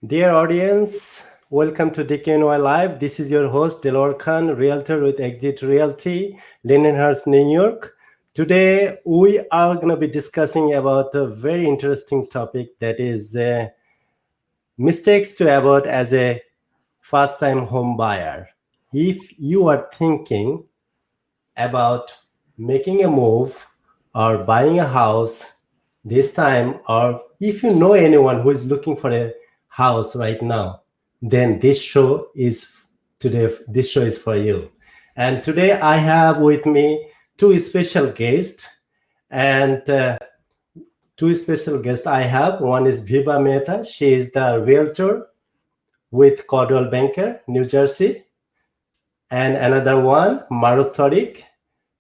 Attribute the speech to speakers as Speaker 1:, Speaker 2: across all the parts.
Speaker 1: Dear audience, welcome to DKNY Live. This is your host, Deloar Khan, Realtor with Exit Realty, Lindenhurst, New York. Today, we are going to be discussing about a very interesting topic that is mistakes to avoid as a first-time home buyer. If you are thinking about making a move or buying a house this time, or if you know anyone who is looking for a house right now, then this show is for you. And today I have with me two special guests, and two special guests I have. One is Vibha Mehta. She is the realtor with Coldwell Banker, New Jersey. And another one, Marhrukh Tariq.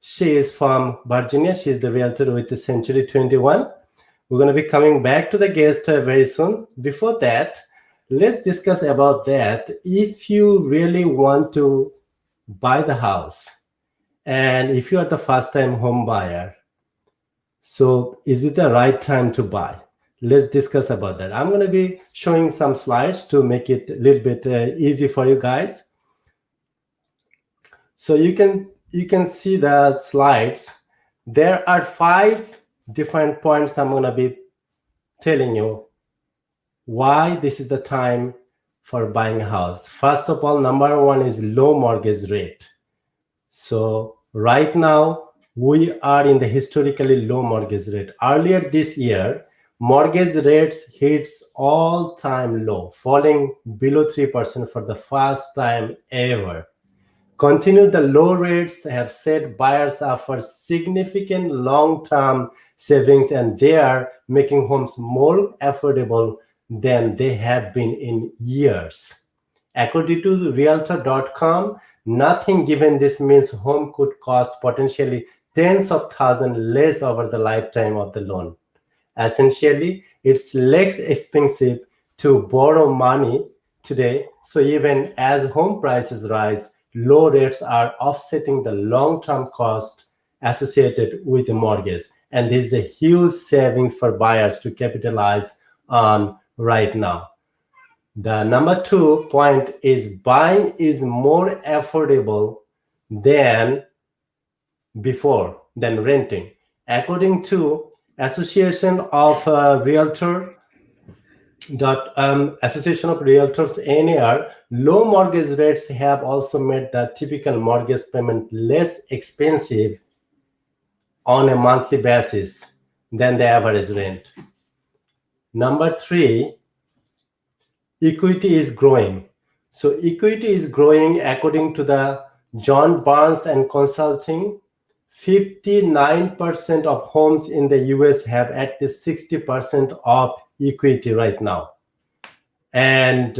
Speaker 1: She is from Virginia. She is the realtor with the Century 21. We're going to be coming back to the guest very soon. Before that, let's discuss about that. If you really want to buy the house, and if you are the first-time home buyer, so is it the right time to buy? Let's discuss about that. I'm going to be showing some slides to make it a little bit easy for you guys. So you can see the slides. There are 5 different points I'm going to be telling you why this is the time for buying a house. First of all, number 1 is low mortgage rate. So right now, we are in the historically low mortgage rate. Earlier this year, mortgage rates hits all-time low, falling below 3% for the first time ever. Continue the low rates have set buyers up for significant long-term savings, and they are making homes more affordable than they have been in years. According to Realtor.com, nothing given this means home could cost potentially tens of thousands less over the lifetime of the loan. Essentially, it's less expensive to borrow money today, so even as home prices rise, low rates are offsetting the long-term cost associated with the mortgage. And this is a huge savings for buyers to capitalize on right now. The number 2 point is buying is more affordable than before than renting. According to Association of Realtors NAR, low mortgage rates have also made the typical mortgage payment less expensive on a monthly basis than the average rent. Number 3, equity is growing. So equity is growing according to the John Barnes and Consulting. 59% of homes in the US have at least 60% of equity right now. And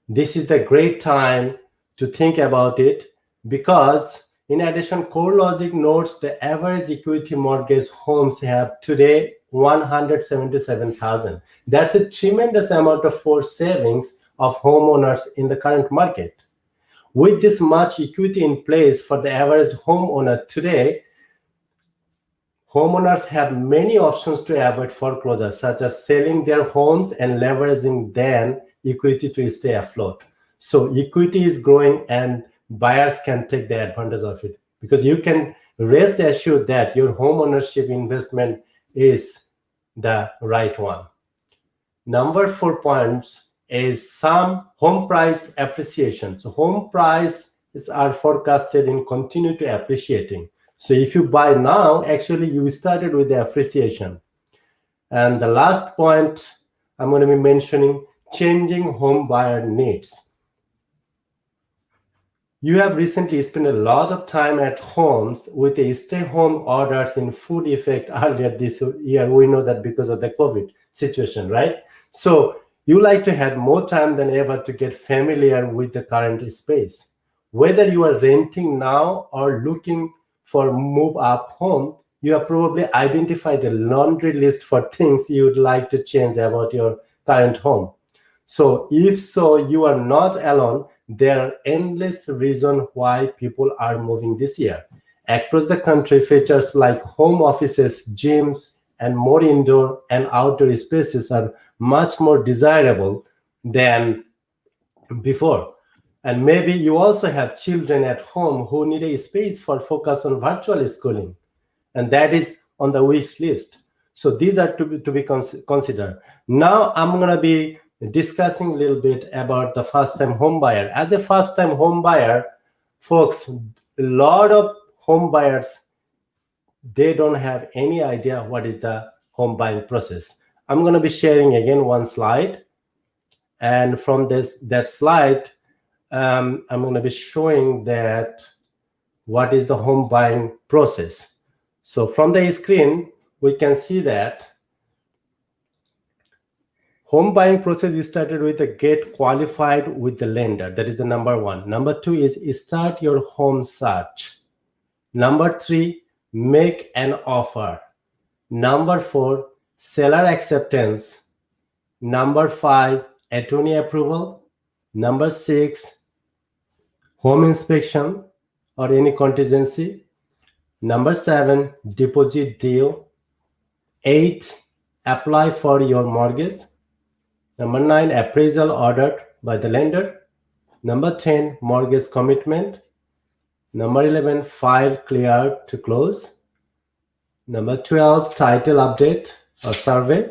Speaker 1: this is the great time to think about it, because in addition, CoreLogic notes the average equity mortgage homes have today 177,000. That's a tremendous amount of forced savings of homeowners in the current market. With this much equity in place for the average homeowner today, homeowners have many options to avoid foreclosure, such as selling their homes and leveraging then equity to stay afloat. So equity is growing and buyers can take the advantage of it, because you can rest assured that your home ownership investment is the right one. Number 4 points is some home price appreciation. So home prices are forecasted and continue to appreciating. So if you buy now, actually you started with the appreciation. And the last point I'm going to be mentioning, changing home buyer needs. You have recently spent a lot of time at homes with the stay-home orders in full effect earlier this year. We know that because of the COVID situation, right? So you like to have more time than ever to get familiar with the current space. Whether you are renting now or looking for move-up home, you have probably identified a laundry list for things you would like to change about your current home. So if so, you are not alone. There are endless reasons why people are moving this year. Across the country, features like home offices, gyms, and more indoor and outdoor spaces are much more desirable than before. And maybe you also have children at home who need a space for focus on virtual schooling, and that is on the wish list. So these are to be considered. Now I'm going to be discussing a little bit about the first time home buyer. As a first time home buyer, folks, a lot of home buyers, they don't have any idea what is the home buying process. I'm going to be sharing again one slide, and from that slide, I'm going to be showing that what is the home buying process. So from the screen, we can see that home buying process is started with a get qualified with the lender. That is the number one. Number two is start your home search. Number three, make an offer. Number four, seller acceptance. Number five, attorney approval. Number six, home inspection or any contingency. Number seven, deposit due. 8, apply for your mortgage. Number 9, appraisal ordered by the lender. Number 10, mortgage commitment. Number 11, file cleared to close. Number 12, title update or survey.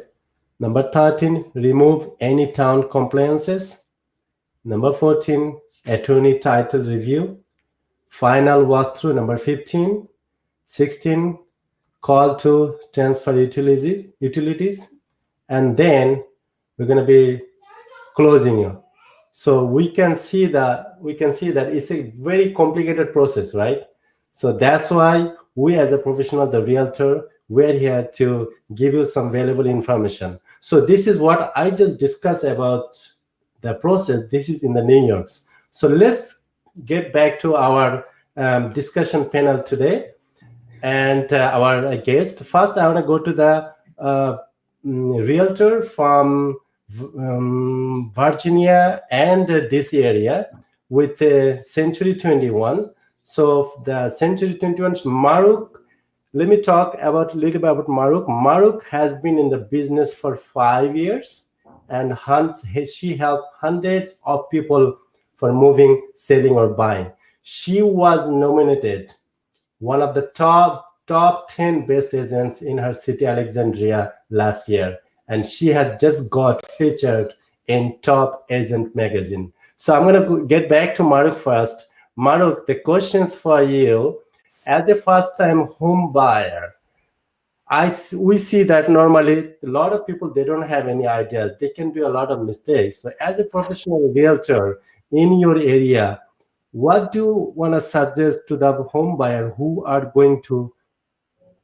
Speaker 1: Number 13, remove any town compliances. Number 14, attorney title review. Final walkthrough. Number 15. 16, call to transfer utilities. And then we're going to be closing it. So we can see that it's a very complicated process, right? So that's why we as a professional, the realtor, we're here to give you some valuable information. So this is what I just discussed about the process. This is in the New York. So let's get back to our discussion panel today and our guest. First, I want to go to the realtor from Virginia and DC area with Century 21. So the Century 21, Marhrukh. Let me talk about a little bit about Marhrukh. Marhrukh has been in the business for 5 years, and she helped hundreds of people for moving, selling, or buying. She was nominated one of the top 10 best agents in her city, Alexandria, last year, and she had just got featured in Top Agent magazine. So I'm going to get back to Marhrukh first. Marhrukh, the questions for you. As a first-time home buyer, we see that normally a lot of people, they don't have any ideas. They can do a lot of mistakes. So as a professional realtor in your area, what do you want to suggest to the home buyer who are going to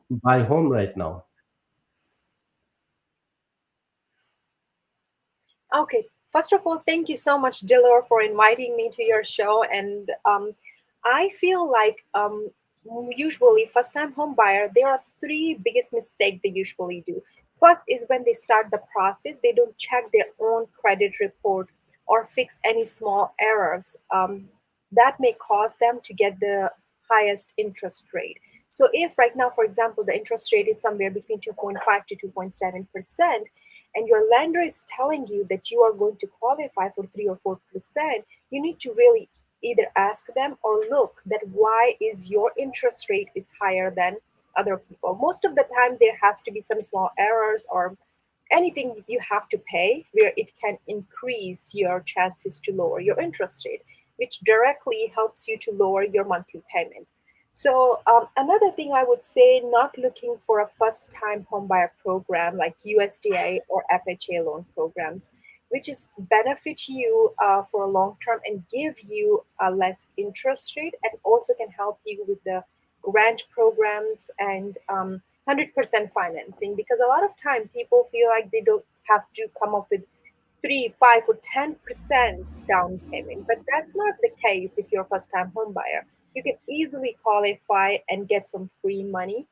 Speaker 1: buy home right now?
Speaker 2: Okay, first of all, thank you so much, Deloar, for inviting me to your show. And I feel like usually first-time home buyer, there are three biggest mistakes they usually do. First is when they start the process, they don't check their own credit report or fix any small errors that may cause them to get the highest interest rate. So if right now, for example, the interest rate is somewhere between 2.5 to 2.7%, and your lender is telling you that you are going to qualify for 3 or 4%, you need to really either ask them or look that why is your interest rate is higher than other people. Most of the time there has to be some small errors or anything you have to pay where it can increase your chances to lower your interest rate, which directly helps you to lower your monthly payment. So another thing I would say, not looking for a first-time homebuyer program like USDA or FHA loan programs, which is benefit you for a long term and give you a less interest rate, and also can help you with the grant programs and 100% financing. Because a lot of time people feel like they don't have to come up with 3, 5, or 10% down payment. But that's not the case if you're a first time home buyer. You can easily qualify and get some free money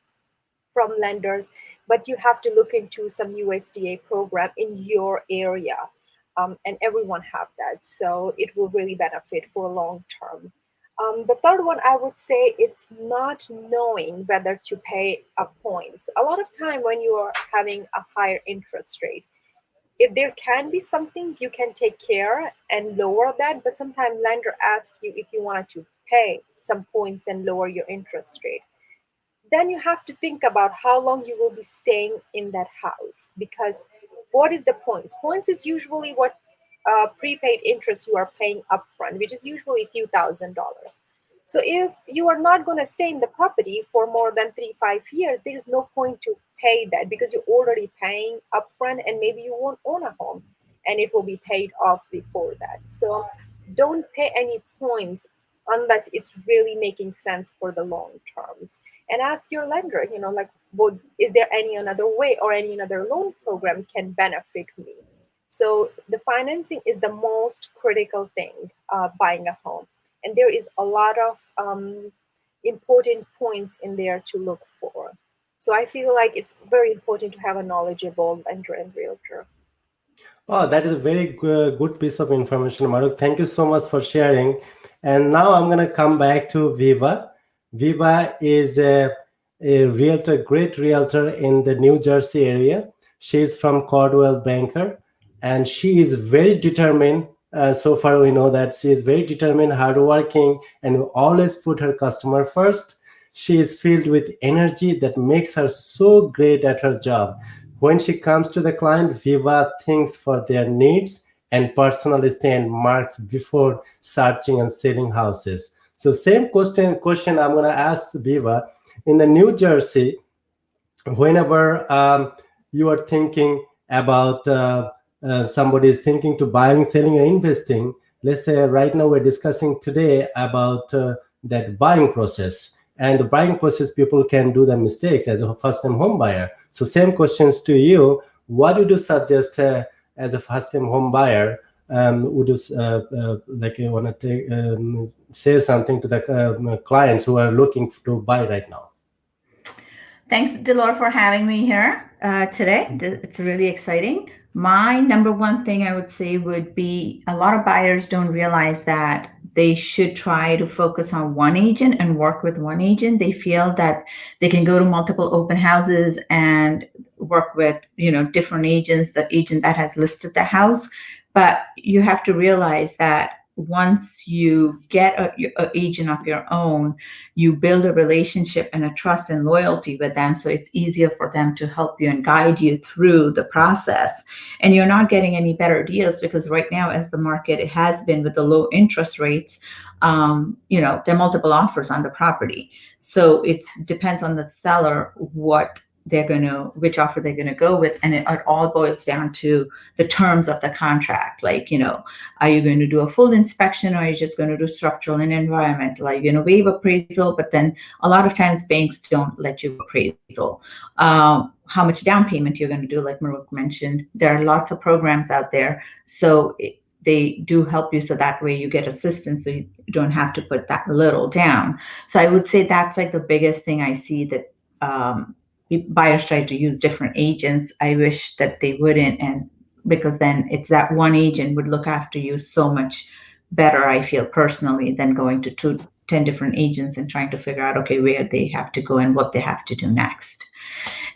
Speaker 2: from lenders, but you have to look into some USDA program in your area. And everyone have that. So it will really benefit for long term. The third one, I would say, it's not knowing whether to pay points. A lot of time when you are having a higher interest rate, if there can be something you can take care and lower that, but sometimes lender asks you if you wanted to pay some points and lower your interest rate, then you have to think about how long you will be staying in that house. Because what is the points? Points is usually what prepaid interest you are paying upfront, which is usually a few $1,000s. So if you are not going to stay in the property for more than 3-5 years, there is no point to pay that, because you're already paying upfront and maybe you won't own a home and it will be paid off before that. So don't pay any points unless it's really making sense for the long terms. And ask your lender, like, is there any another way or any another loan program can benefit me? So the financing is the most critical thing, buying a home. And there is a lot of important points in there to look for. So I feel like it's very important to have a knowledgeable lender and realtor.
Speaker 1: Oh, that is a very good piece of information, Marhrukh. Thank you so much for sharing. And now I'm going to come back to Vibha. Vibha is a realtor, great realtor in the New Jersey area. She's from Coldwell Banker, and she is very determined. So far, we know that she is very determined, hardworking, and will always put her customer first. She is filled with energy that makes her so great at her job. When she comes to the client, Viva thinks for their needs and personal stand marks before searching and selling houses. So same question I'm going to ask Viva. In the New Jersey, whenever you are thinking about somebody is thinking to buying, selling, or investing, let's say right now we're discussing today about that buying process. And the buying process, people can do the mistakes as a first-time home buyer. So same questions to you. What would you suggest as a first-time home buyer? Would you like you want to say something to the clients who are looking to buy right now?
Speaker 3: Thanks, Deloar, for having me here today. It's really exciting. My number one thing I would say would be a lot of buyers don't realize that they should try to focus on one agent and work with one agent. They feel that they can go to multiple open houses and work with, different agents, the agent that has listed the house. But you have to realize that once you get a agent of your own, you build a relationship and a trust and loyalty with them. So it's easier for them to help you and guide you through the process. And you're not getting any better deals because right now, as the market it has been with the low interest rates, there are multiple offers on the property. So it depends on the seller which offer they're going to go with. And it all boils down to the terms of the contract. Like, are you going to do a full inspection, or are you just going to do structural and environmental? Are you going to waive appraisal? But then a lot of times banks don't let you appraisal. How much down payment you're going to do, like Marhrukh mentioned. There are lots of programs out there. So they do help you, so that way you get assistance, so you don't have to put that little down. So I would say that's like the biggest thing I see, that buyers try to use different agents. I wish that they wouldn't, and because then it's that one agent would look after you so much better, I feel personally, than going to 10 different agents and trying to figure out, okay, where they have to go and what they have to do next.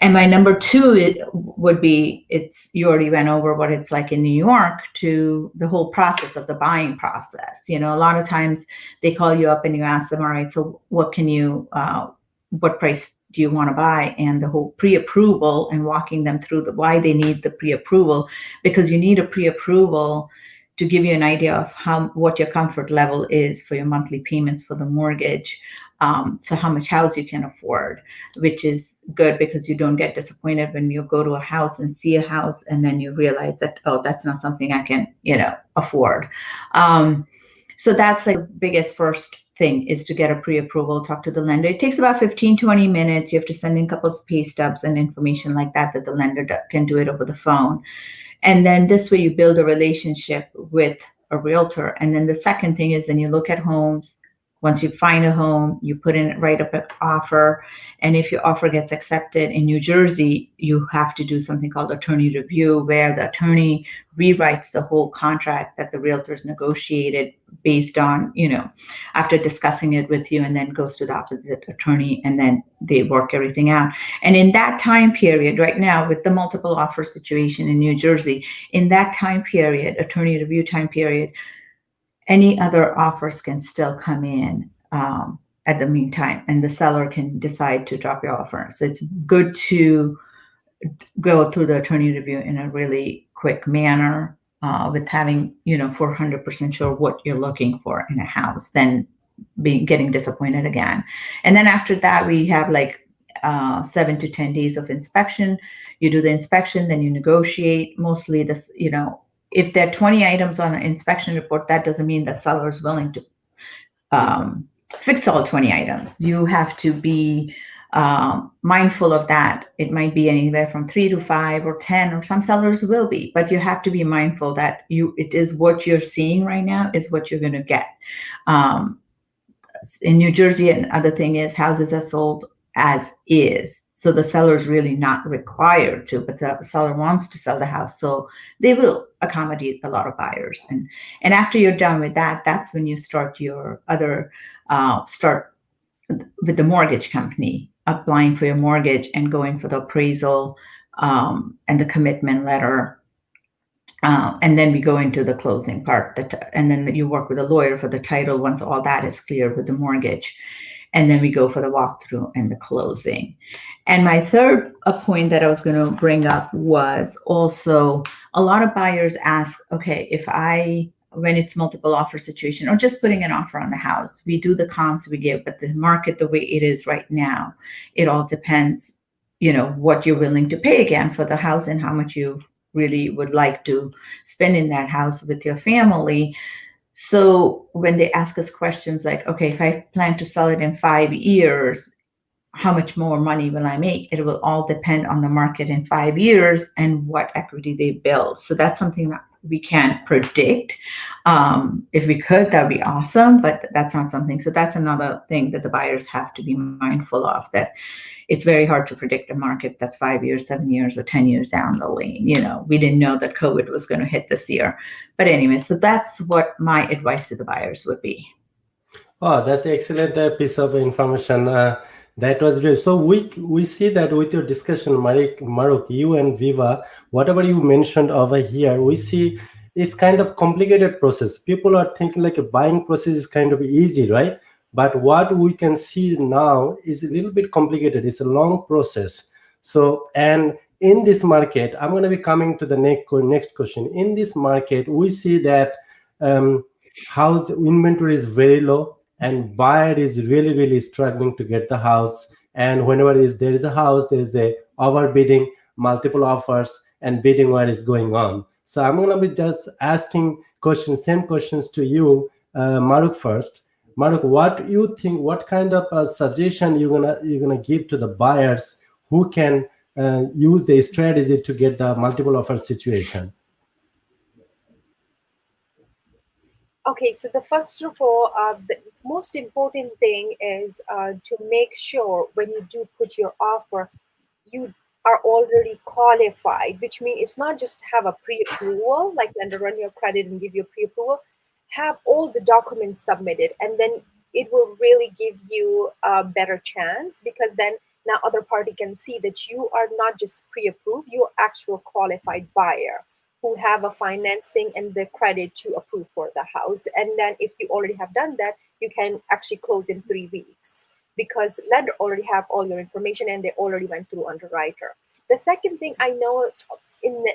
Speaker 3: And my number two would be, you already went over what it's like in New York, to the whole process of the buying process. A lot of times they call you up and you ask them, all right, so what price do you want to buy? And the whole pre-approval, and walking them through why they need the pre-approval, because you need a pre-approval to give you an idea of what your comfort level is for your monthly payments for the mortgage. So how much house you can afford, which is good because you don't get disappointed when you go to a house and see a house and then you realize that, oh, that's not something I can, afford. So that's like the biggest first thing, is to get a pre-approval, talk to the lender. It takes about 15-20 minutes. You have to send in a couple of pay stubs and information like that the lender can do it over the phone. And then this way you build a relationship with a realtor. And then the second thing is, then you look at homes. Once you find a home, you write up an offer. And if your offer gets accepted in New Jersey, you have to do something called attorney review, where the attorney rewrites the whole contract that the realtors negotiated based on, after discussing it with you, and then goes to the opposite attorney, and then they work everything out. And in that time period, right now, with the multiple offer situation in New Jersey, in that time period, attorney review time period, any other offers can still come in at the meantime, and the seller can decide to drop your offer. So it's good to go through the attorney review in a really quick manner, with having 400% sure what you're looking for in a house, then getting disappointed again. And then after that, we have like 7 to 10 days of inspection. You do the inspection, then you negotiate. Mostly this, if there are 20 items on an inspection report, that doesn't mean the seller is willing to fix all 20 items. You have to be mindful of that. It might be anywhere from 3 to 5 or 10, or some sellers will be, but you have to be mindful that it is what you're seeing right now is what you're going to get. In New Jersey, another thing is houses are sold as is. So the seller is really not required to, but the seller wants to sell the house. So they will accommodate a lot of buyers. And after you're done with that, that's when you start your start with the mortgage company, applying for your mortgage and going for the appraisal and the commitment letter. And then we go into the closing part, and then you work with a lawyer for the title once all that is clear with the mortgage. And then we go for the walkthrough and the closing. And my third point that I was going to bring up was also a lot of buyers ask, okay, when it's multiple offer situation or just putting an offer on the house, we do the comps we give, but the market, the way it is right now, it all depends, what you're willing to pay again for the house and how much you really would like to spend in that house with your family. So when they ask us questions like, okay, if I plan to sell it in 5 years, how much more money will I make? It will all depend on the market in 5 years and what equity they build. So that's something that we can't predict. If we could, that'd be awesome, but that's not something. So that's another thing that the buyers have to be mindful of, that it's very hard to predict a market that's 5 years, 7 years, or 10 years down the lane. We didn't know that COVID was going to hit this year. But anyway, so that's what my advice to the buyers would be.
Speaker 1: Oh, that's an excellent piece of information. That was great. So we see that with your discussion, Marhrukh, you and Vibha, whatever you mentioned over here, we see it's kind of complicated process. People are thinking like a buying process is kind of easy, right? But what we can see now is a little bit complicated. It's a long process. So, and in this market, I'm going to be coming to the next question. In this market, we see that house inventory is very low, and buyer is really, really struggling to get the house. And whenever there is a house, there is a overbidding, multiple offers, and bidding war is going on. So I'm going to be just asking same questions to you, Marhrukh first. Marhrukh, what you think? What kind of suggestion you're gonna give to the buyers who can use the strategy to get the multiple offer situation?
Speaker 2: Okay, so the first of all, the most important thing is to make sure when you do put your offer, you are already qualified, which means it's not just have a pre-approval, like lender run your credit and give you a pre-approval. Have all the documents submitted, and then it will really give you a better chance, because then now other party can see that you are not just pre-approved, you're actual qualified buyer who have a financing and the credit to approve for the house. And then if you already have done that, you can actually close in 3 weeks, because lender already have all your information and they already went through underwriter. The second thing I know,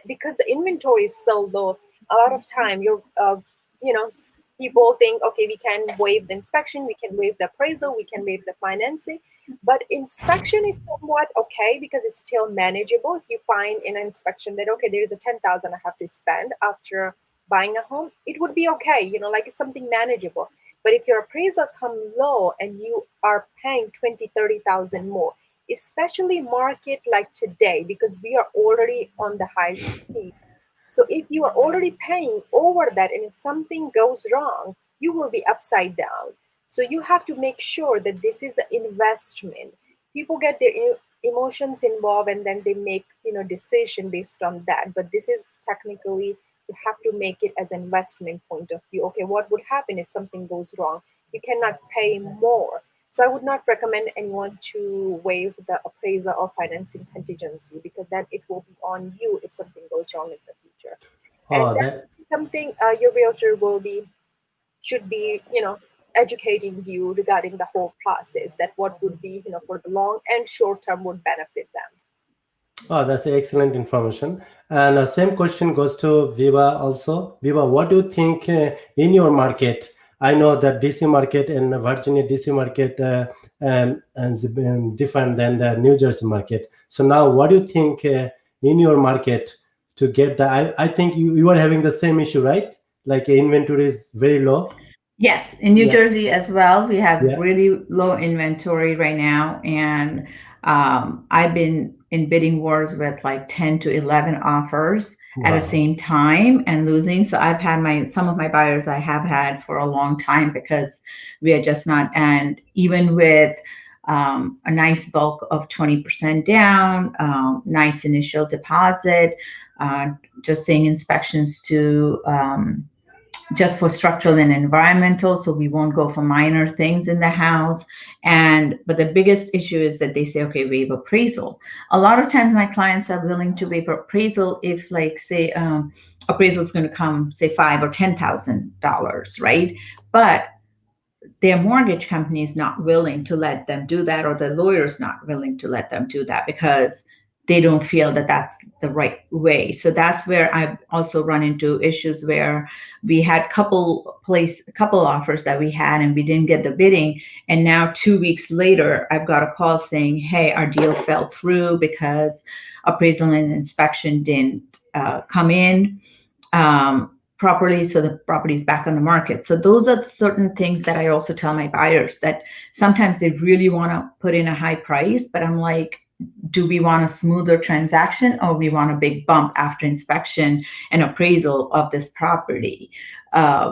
Speaker 2: because the inventory is so low, a lot of time people think, okay, we can waive the inspection, we can waive the appraisal, we can waive the financing. But inspection is somewhat okay, because it's still manageable. If you find in an inspection that, okay, there is a 10,000 I have to spend after buying a home, it would be okay, like it's something manageable. But if your appraisal come low and you are paying 20,000-30,000 more, especially market like today, because we are already on the highest peak. So if you are already paying over that, and if something goes wrong, you will be upside down. So you have to make sure that this is an investment. People get their emotions involved and then they make decision based on that. But this is technically, you have to make it as an investment point of view. Okay, what would happen if something goes wrong? You cannot pay more. So I would not recommend anyone to waive the appraisal or financing contingency, because then it will be on you if something goes wrong in the future. And
Speaker 1: Oh,
Speaker 2: that's
Speaker 1: that
Speaker 2: something your realtor should be educating you regarding the whole process, that what would be for the long and short term would benefit them.
Speaker 1: Oh, that's excellent information. And same question goes to Viva also. Viva, what do you think in your market? I know that DC market and Virginia DC market is different than the New Jersey market. So now, what do you think in your market to get the? I think you are having the same issue, right? Like inventory is very low.
Speaker 3: Yes, in New
Speaker 1: Yeah,
Speaker 3: Jersey as well, we have
Speaker 1: yeah.
Speaker 3: really low inventory right now, and I've been in bidding wars with like 10 to 11 offers at the
Speaker 1: Wow.
Speaker 3: same time and losing. So I've had some of my buyers I have had for a long time because we are just not, and even with a nice bulk of 20% down, nice initial deposit, just saying inspections to just for structural and environmental, so we won't go for minor things in the house. And but the biggest issue is that they say, okay, waive appraisal. A lot of times my clients are willing to waive appraisal if, like, say, appraisal is going to come, say, $5,000 or $10,000, right? But their mortgage company is not willing to let them do that, or the lawyer's not willing to let them do that because they don't feel that that's the right way. So that's where I've also run into issues where we had couple offers that we had and we didn't get the bidding, and now 2 weeks later I've got a call saying, hey, our deal fell through because appraisal and inspection didn't come in properly, so the property is back on the market. So those are certain things that I also tell my buyers, that sometimes they really want to put in a high price, but I'm like, do we want a smoother transaction, or we want a big bump after inspection and appraisal of this property?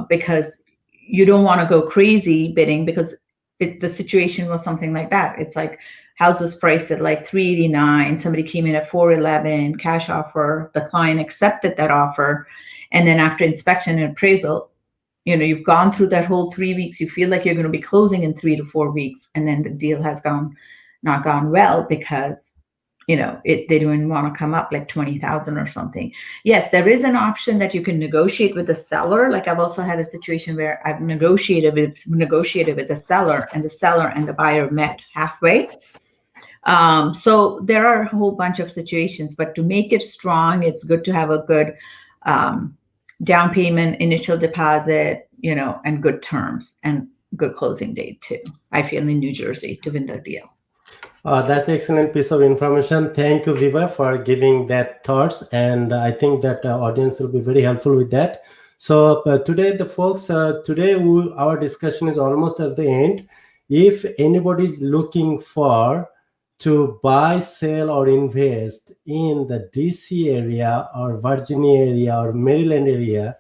Speaker 3: Because you don't want to go crazy bidding, because the situation was something like that. It's like, house was priced at like $389, somebody came in at $411, cash offer, the client accepted that offer, and then after inspection and appraisal, you've gone through that whole 3 weeks, you feel like you're going to be closing in 3 to 4 weeks, and then the deal has not gone well because they didn't want to come up like 20,000 or something. Yes, there is an option that you can negotiate with the seller. Like, I've also had a situation where I've negotiated with the seller, and the buyer met halfway. So there are a whole bunch of situations, but to make it strong, it's good to have a good down payment, initial deposit, and good terms and good closing date too. I feel in New Jersey to win the deal.
Speaker 1: That's an excellent piece of information. Thank you, Viva, for giving that thoughts. And I think that audience will be very helpful with that. So today, our discussion is almost at the end. If anybody is looking to buy, sell, or invest in the DC area or Virginia area or Maryland area,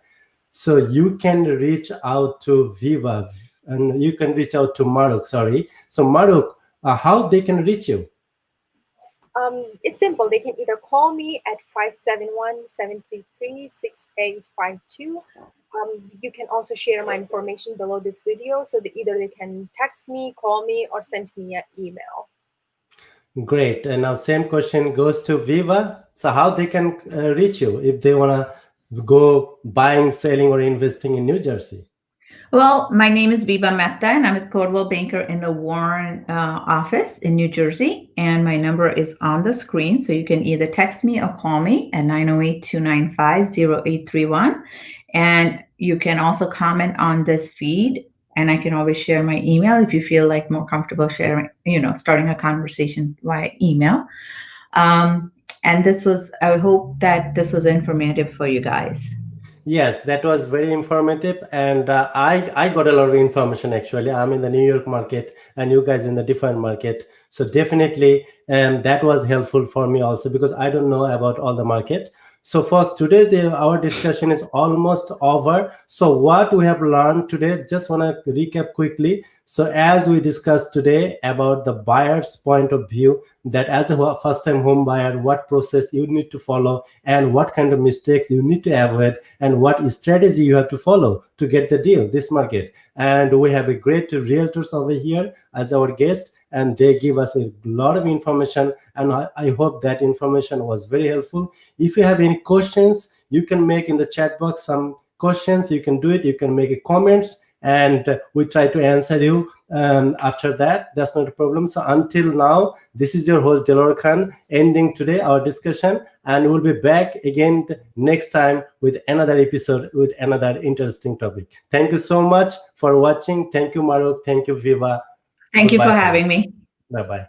Speaker 1: so you can reach out to Viva, and you can reach out to Marhrukh. Sorry. So Marhrukh, how they can reach you?
Speaker 2: It's simple. They can either call me at 571-733-6852. You can also share my information below this video, so that either they can text me, call me, or send me an email.
Speaker 1: Great. And now same question goes to Viva. So how they can reach you if they want to go buying, selling, or investing in New Jersey?
Speaker 3: Well, my name is Vibha Mehta, and I'm with Coldwell Banker in the Warren office in New Jersey. And my number is on the screen, so you can either text me or call me at 908-295-0831. And you can also comment on this feed, and I can always share my email if you feel like more comfortable sharing, starting a conversation via email. And I hope that this was informative for you guys.
Speaker 1: Yes, that was very informative, and I got a lot of information. Actually, I'm in the New York market, and you guys in the different market. So definitely, that was helpful for me also, because I don't know about all the market. So folks, today's our discussion is almost over. So what we have learned today, just want to recap quickly. So as we discussed today about the buyer's point of view, that as a first time home buyer, what process you need to follow and what kind of mistakes you need to avoid and what strategy you have to follow to get the deal this market. And we have a great realtors over here as our guest, and they give us a lot of information, and I hope that information was very helpful. If you have any questions, you can make in the chat box some questions. You can do it. You can make a comments, and we try to answer you after that. That's not a problem. So until now, this is your host Deloar Khan ending today our discussion, and we'll be back again next time with another episode with another interesting topic. Thank you so much for watching. Thank you, Marhrukh. Thank you, Vibha.
Speaker 3: Thank you
Speaker 1: Goodbye
Speaker 3: for
Speaker 1: for
Speaker 3: having me.
Speaker 1: Bye bye.